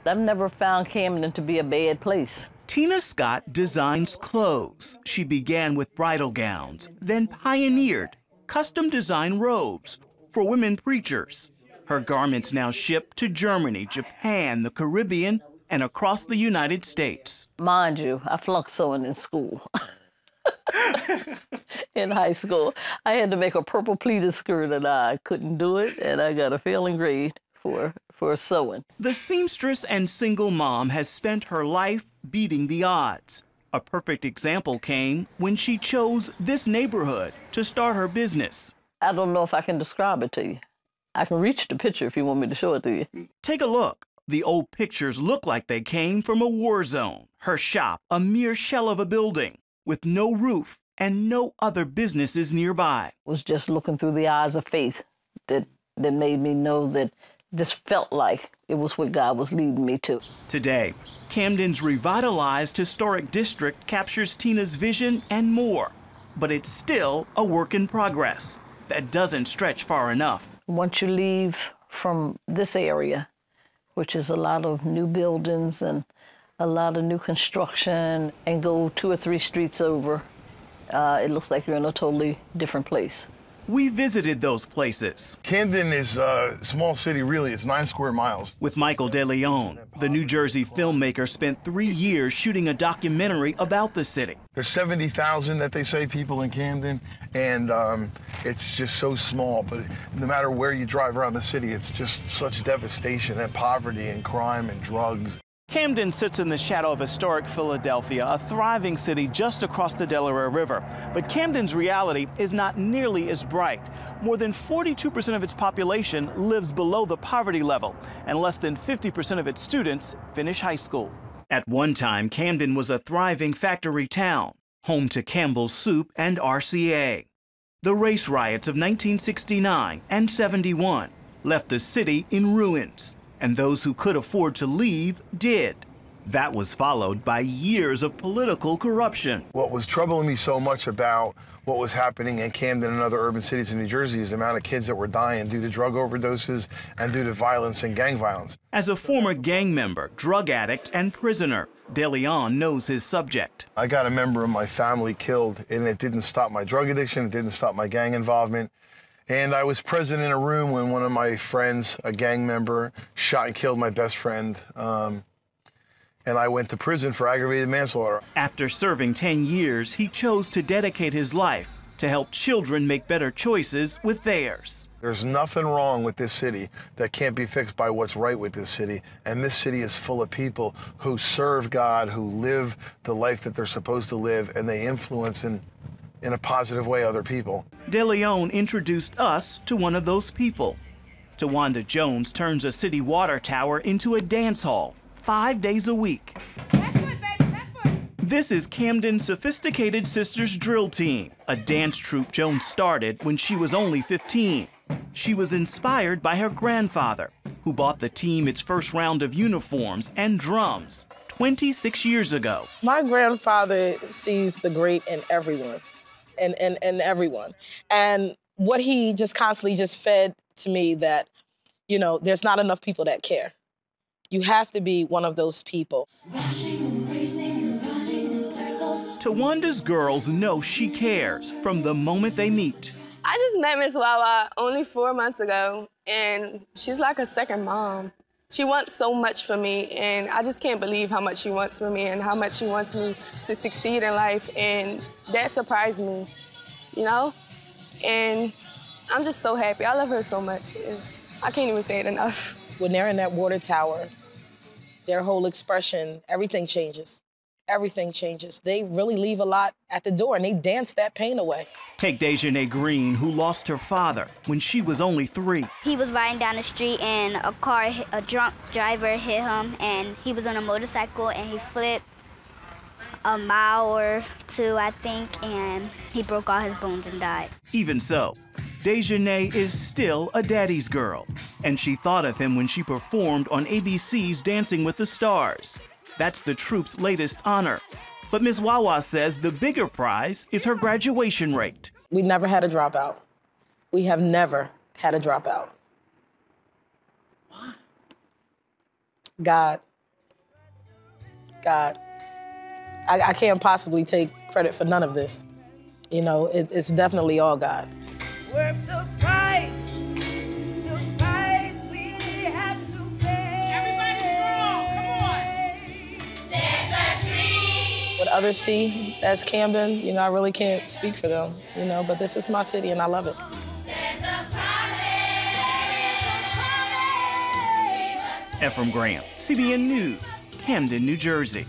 I've never found Camden to be a bad place. Tina Scott designs clothes. She began with bridal gowns, then pioneered custom design robes for women preachers. Her garments now ship to Germany, Japan, the Caribbean, and across the United States. Mind you, I flunked sewing in school. In high school, I had to make a purple pleated skirt and I couldn't do it, and I got a failing grade for sewing. The seamstress and single mom has spent her life beating the odds. A perfect example came when she chose this neighborhood to start her business. I don't know if I can describe it to you. I can reach the picture if you want me to show it to you. Take a look. The old pictures look like they came from a war zone. Her shop, a mere shell of a building with no roof and no other businesses nearby. It was just looking through the eyes of faith that made me know that this felt like it was what God was leading me to. Today, Camden's revitalized historic district captures Tina's vision and more, but it's still a work in progress that doesn't stretch far enough. Once you leave from this area, which is a lot of new buildings and a lot of new construction, and go 2 or 3 streets over, it looks like you're in a totally different place. We visited those places. Camden is a small city, really. It's 9 square miles. With Michael De Leon, the New Jersey filmmaker spent 3 years shooting a documentary about the city. There's 70,000 that they say people in Camden, and it's just so small. But no matter where you drive around the city, it's just such devastation and poverty and crime and drugs. Camden sits in the shadow of historic Philadelphia, a thriving city just across the Delaware River. But Camden's reality is not nearly as bright. More than 42% of its population lives below the poverty level, and less than 50% of its students finish high school. At one time, Camden was a thriving factory town, home to Campbell's Soup and RCA. The race riots of 1969 and 71 left the city in ruins, and those who could afford to leave did. That was followed by years of political corruption. What was troubling me so much about what was happening in Camden and other urban cities in New Jersey is the amount of kids that were dying due to drug overdoses and due to violence and gang violence. As a former gang member, drug addict, and prisoner, De Leon knows his subject. I got a member of my family killed, and it didn't stop my drug addiction, it didn't stop my gang involvement. And I was present in a room when one of my friends, a gang member, shot and killed my best friend. And I went to prison for aggravated manslaughter. After serving 10 years, he chose to dedicate his life to help children make better choices with theirs. There's nothing wrong with this city that can't be fixed by what's right with this city. And this city is full of people who serve God, who live the life that they're supposed to live, and they influence in a positive way other people. De Leon introduced us to one of those people. Tawanda Jones turns a city water tower into a dance hall 5 days a week. This is Camden's Sophisticated Sisters Drill Team, a dance troupe Jones started when she was only 15. She was inspired by her grandfather, who bought the team its first round of uniforms and drums 26 years ago. My grandfather sees the great in everyone. And everyone. And what he just constantly just fed to me that, you know, there's not enough people that care. You have to be one of those people. Tawanda's girls know she cares from the moment they meet. I just met Miss Wawa only 4 months ago, and she's like a second mom. She wants so much for me, and I just can't believe how much she wants for me and how much she wants me to succeed in life, and that surprised me, you know? And I'm just so happy. I love her so much. I can't even say it enough. When they're in that water tower, their whole expression, everything changes. Everything changes. They really leave a lot at the door, and they dance that pain away. Take Dejanay Green, who lost her father when she was only 3. He was riding down the street, and a drunk driver hit him, and he was on a motorcycle, and he flipped a mile or 2, I think, and he broke all his bones and died. Even so, Dejanay is still a daddy's girl, and she thought of him when she performed on ABC's Dancing with the Stars. That's the troupe's latest honor. But Ms. Wawa says the bigger prize is her graduation rate. We never had a dropout. We have never had a dropout. Why? God. God. I can't possibly take credit for none of this. You know, it's definitely all God. Worth the price we have to pay. Everybody strong, come on. There's a dream. What others see as Camden, you know, I really can't speak for them, you know, but this is my city and I love it. Ephraim Graham, CBN News, Camden, New Jersey.